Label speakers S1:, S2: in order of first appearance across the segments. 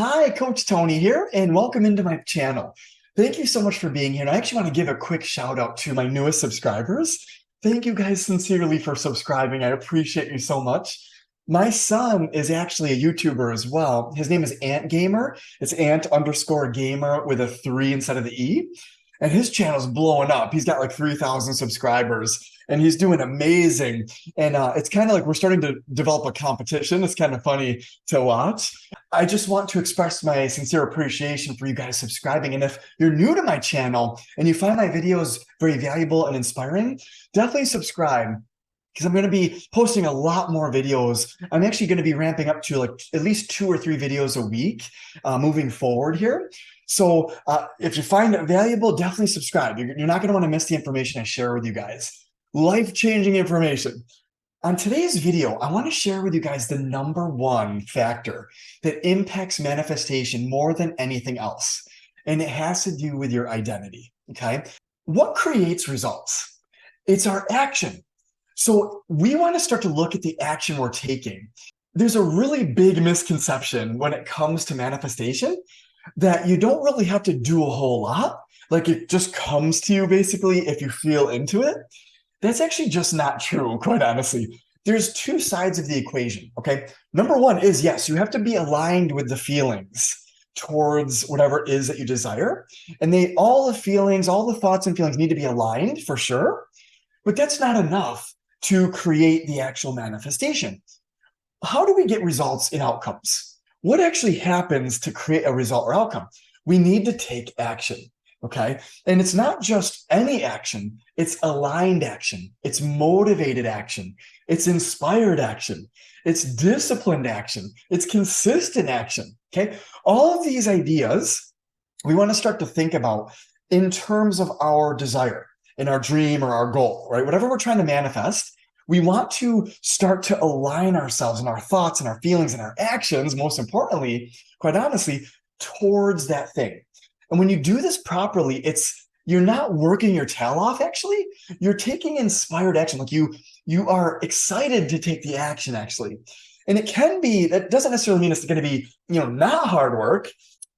S1: Hi, Coach Tony here, and welcome into my channel. Thank you so much for being here. And I actually want to give a quick shout out to my newest subscribers. Thank you guys sincerely for subscribing. I appreciate you so much. My son is actually a YouTuber as well. His name is Ant Gamer. It's Ant_gamer with a 3 instead of the E. And his channel's blowing up. He's got like 3,000 subscribers and he's doing amazing. And it's kind of like we're starting to develop a competition. It's kind of funny to watch. I just want to express my sincere appreciation for you guys subscribing. And if you're new to my channel and you find my videos very valuable and inspiring, definitely subscribe because I'm going to be posting a lot more videos. I'm actually going to be ramping up to like at least 2 or 3 videos a week moving forward here. So if you find it valuable, definitely subscribe. You're not going to want to miss the information I share with you guys. Life-changing information. On today's video, I want to share with you guys the #1 factor that impacts manifestation more than anything else. And it has to do with your identity, okay? What creates results? It's our action. So we want to start to look at the action we're taking. There's a really big misconception when it comes to manifestation that you don't really have to do a whole lot. Like it just comes to you basically if you feel into it. That's actually just not true, quite honestly. There's 2 sides of the equation, okay? #1 is, yes, you have to be aligned with the feelings towards whatever it is that you desire. And all the feelings, all the thoughts and feelings need to be aligned for sure. But that's not enough to create the actual manifestation. How do we get results in outcomes? What actually happens to create a result or outcome? We need to take action. Okay. And it's not just any action, it's aligned action, it's motivated action, it's inspired action, it's disciplined action, it's consistent action. Okay. All of these ideas we want to start to think about in terms of our desire and our dream or our goal, right? Whatever we're trying to manifest, we want to start to align ourselves and our thoughts and our feelings and our actions, most importantly, quite honestly, towards that thing. And when you do this properly, you're not working your tail off, actually. You're taking inspired action. Like you are excited to take the action, actually. And that doesn't necessarily mean it's going to be, not hard work.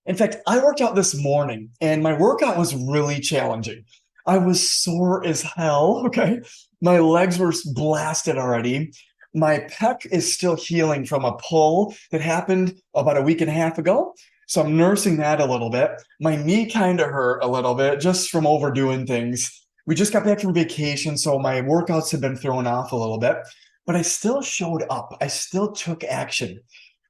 S1: In fact, I worked out this morning and my workout was really challenging. I was sore as hell, okay? My legs were blasted already. My pec is still healing from a pull that happened about a week and a half ago. So I'm nursing that a little bit. My knee kind of hurt a little bit just from overdoing things. We just got back from vacation, so my workouts have been thrown off a little bit, but I still showed up. I still took action,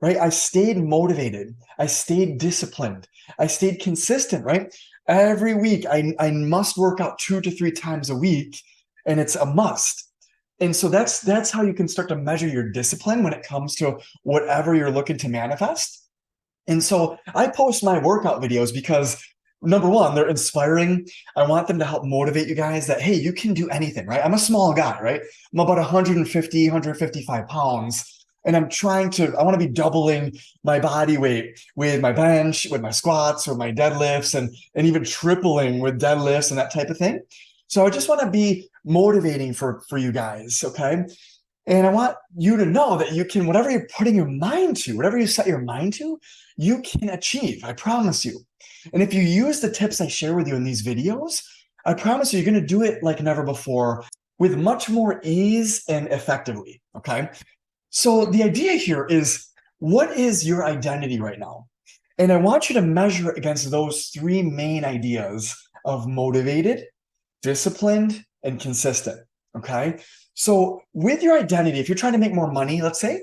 S1: right? I stayed motivated. I stayed disciplined. I stayed consistent, right? Every week, I must work out 2 to 3 times a week, and it's a must. And so that's how you can start to measure your discipline when it comes to whatever you're looking to manifest. And so I post my workout videos because #1, they're inspiring. I want them to help motivate you guys that, hey, you can do anything, right? I'm a small guy, right? I'm about 150, 155 pounds. And I want to be doubling my body weight with my bench, with my squats, with my deadlifts, and even tripling with deadlifts and that type of thing. So I just want to be motivating for you guys, okay? And I want you to know that you can, whatever you're putting your mind to, whatever you set your mind to, you can achieve. I promise you. And if you use the tips I share with you in these videos, I promise you, you're going to do it like never before with much more ease and effectively. Okay. So the idea here is, what is your identity right now? And I want you to measure it against those 3 main ideas of motivated, disciplined, and consistent. Okay. So with your identity, if you're trying to make more money, let's say,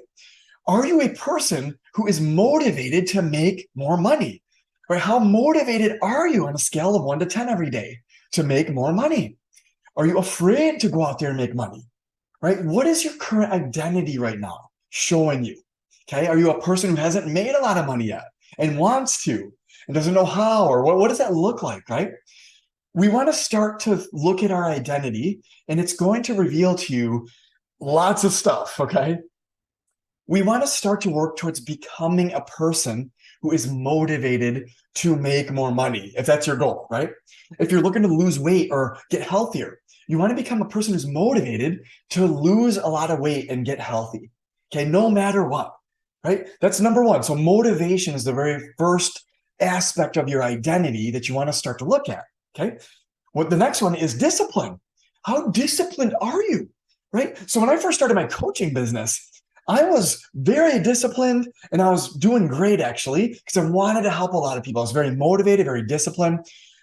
S1: are you a person who is motivated to make more money? Right? How motivated are you on a scale of 1 to 10 every day to make more money? Are you afraid to go out there and make money? Right? What is your current identity right now showing you? Okay. Are you a person who hasn't made a lot of money yet and wants to and doesn't know how, or what does that look like? Right? We want to start to look at our identity, and it's going to reveal to you lots of stuff, okay? We want to start to work towards becoming a person who is motivated to make more money, if that's your goal, right? If you're looking to lose weight or get healthier, you want to become a person who's motivated to lose a lot of weight and get healthy, okay? No matter what. right? That's number one. So motivation is the very first aspect of your identity that you want to start to look at. Okay. What the next one is discipline. How disciplined are you? Right. So when I first started my coaching business, I was very disciplined and I was doing great actually because I wanted to help a lot of people. I was very motivated, very disciplined.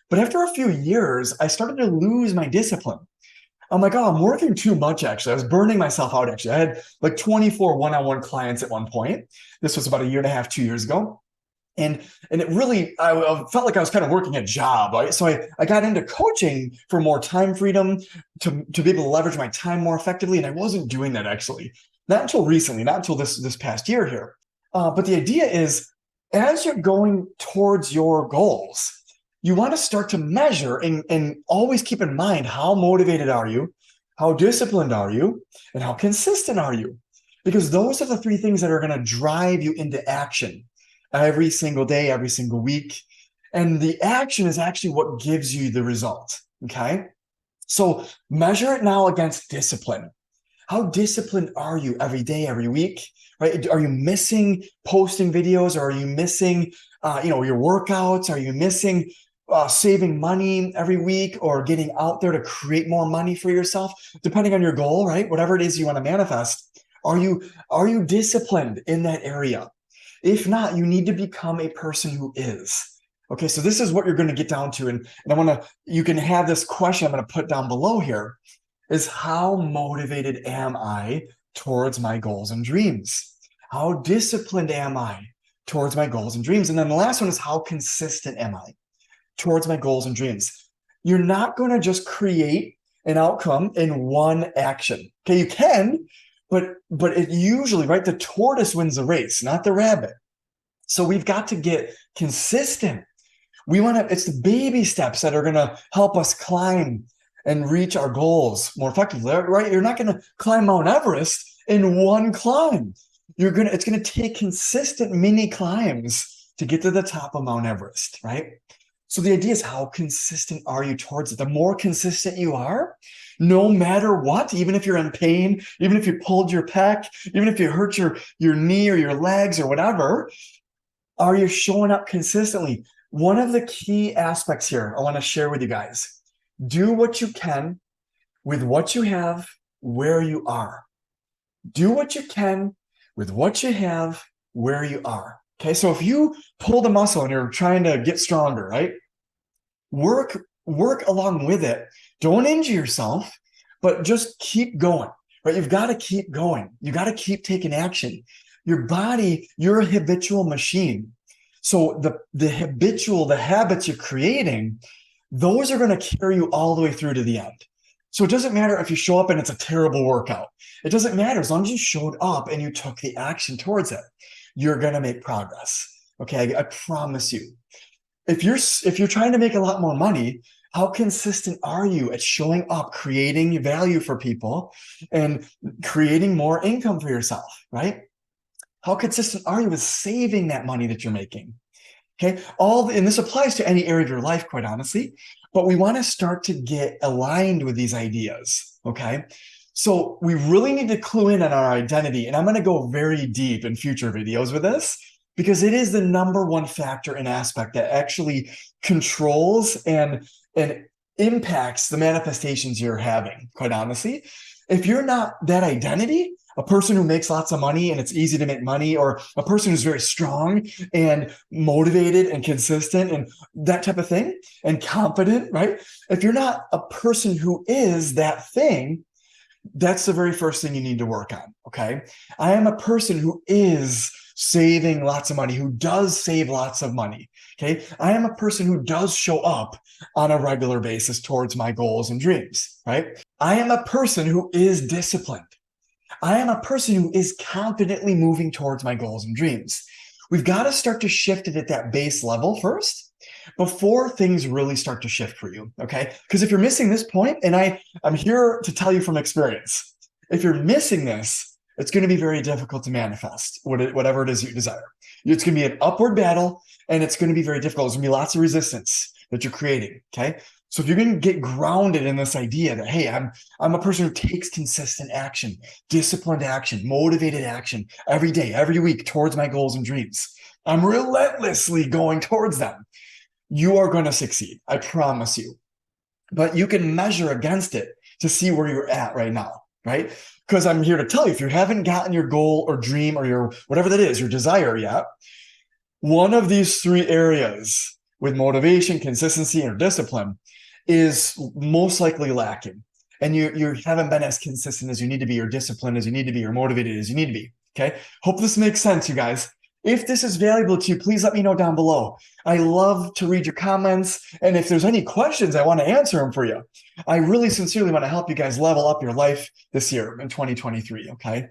S1: But after a few years, I started to lose my discipline. I'm like, oh, I'm working too much, actually. I was burning myself out, actually. I had like 24 one-on-one clients at one point. This was about a year and a half, 2 years ago. And it really, I felt like I was kind of working a job, right? So I got into coaching for more time freedom to be able to leverage my time more effectively. And I wasn't doing that actually, not until recently, not until this past year here. But the idea is, as you're going towards your goals, you want to start to measure and always keep in mind how motivated are you, how disciplined are you, and how consistent are you? Because those are the three things that are going to drive you into action every single day, every single week. And the action is actually what gives you the result. Okay. So measure it now against discipline. How disciplined are you every day, every week? Right? Are you missing posting videos? Or are you missing, your workouts? Are you missing saving money every week or getting out there to create more money for yourself? Depending on your goal, right? Whatever it is you want to manifest, are you disciplined in that area? If not, you need to become a person who is. Okay, so this is what you're going to get down to. And you can have this question I'm going to put down below here is how motivated am I towards my goals and dreams? How disciplined am I towards my goals and dreams? And then the last one is how consistent am I towards my goals and dreams? You're not going to just create an outcome in one action. Okay, you can, but it usually, right, the tortoise wins the race, not the rabbit. So we've got to get consistent. It's the baby steps that are going to help us climb and reach our goals more effectively, right? You're not going to climb Mount Everest in one climb. It's going to take consistent mini climbs to get to the top of Mount Everest, right? So the idea is, how consistent are you towards it? The more consistent you are, no matter what, even if you're in pain, even if you pulled your pec, even if you hurt your knee or your legs or whatever, are you showing up consistently? One of the key aspects here I want to share with you guys: do what you can with what you have, where you are. Do what you can with what you have, where you are. Okay, so if you pull the muscle and you're trying to get stronger, right? Work along with it. Don't injure yourself, but just keep going, right? You've got to keep going. You got to keep taking action. Your body, you're a habitual machine. So the habits you're creating, those are going to carry you all the way through to the end. So it doesn't matter if you show up and it's a terrible workout. It doesn't matter as long as you showed up and you took the action towards it. You're going to make progress. Okay, I promise you. If you're trying to make a lot more money, how consistent are you at showing up, creating value for people, and creating more income for yourself, right? How consistent are you with saving that money that you're making? Okay, and this applies to any area of your life, quite honestly, but we want to start to get aligned with these ideas, okay? So we really need to clue in on our identity, and I'm going to go very deep in future videos with this because it is the number one factor and aspect that actually controls and impacts the manifestations you're having, quite honestly. If you're not that identity, a person who makes lots of money and it's easy to make money, or a person who's very strong and motivated and consistent and that type of thing and confident, right? If you're not a person who is that thing, that's the very first thing you need to work on, okay? I am a person who is saving lots of money, who does save lots of money, okay? I am a person who does show up on a regular basis towards my goals and dreams, right? I am a person who is disciplined. I am a person who is confidently moving towards my goals and dreams. We've got to start to shift it at that base level first before things really start to shift for you, okay? Because if you're missing this point, and I'm here to tell you from experience, if you're missing this, it's going to be very difficult to manifest whatever it is you desire. It's going to be an upward battle, and it's going to be very difficult. There's going to be lots of resistance that you're creating, okay? So if you're going to get grounded in this idea that, hey, I'm a person who takes consistent action, disciplined action, motivated action every day, every week towards my goals and dreams. I'm relentlessly going towards them. You are going to succeed. I promise you. But you can measure against it to see where you're at right now, right? Because I'm here to tell you, if you haven't gotten your goal or dream or your whatever that is, your desire yet, one of these three areas with motivation, consistency, and discipline is most likely lacking. And you haven't been as consistent as you need to be, or disciplined as you need to be, or motivated as you need to be. Okay. Hope this makes sense, you guys. If this is valuable to you, please let me know down below. I love to read your comments. And if there's any questions, I want to answer them for you. I really sincerely want to help you guys level up your life this year in 2023. Okay.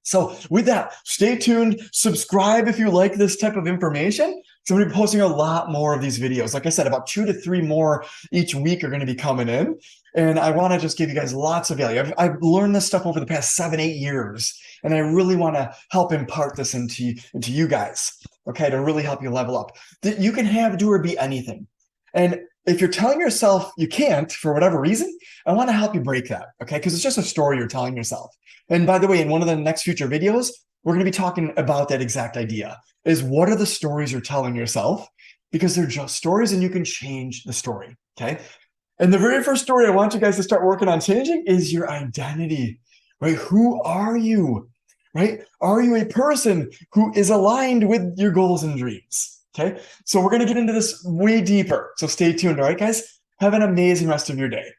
S1: So with that, stay tuned, subscribe if you like this type of information. So I'm going to be posting a lot more of these videos. Like I said, about 2 to 3 more each week are going to be coming in. And I want to just give you guys lots of value. I've learned this stuff over the past 7-8 years, and I really want to help impart this into you guys, okay, to really help you level up. You can have, do, or be anything. And if you're telling yourself you can't for whatever reason, I want to help you break that, okay? Because it's just a story you're telling yourself. And by the way, in one of the next future videos, we're going to be talking about that exact idea, is what are the stories you're telling yourself? Because they're just stories and you can change the story, okay? And the very first story I want you guys to start working on changing is your identity, right? Who are you, right? Are you a person who is aligned with your goals and dreams, okay? So we're going to get into this way deeper. So stay tuned, all right, guys? Have an amazing rest of your day.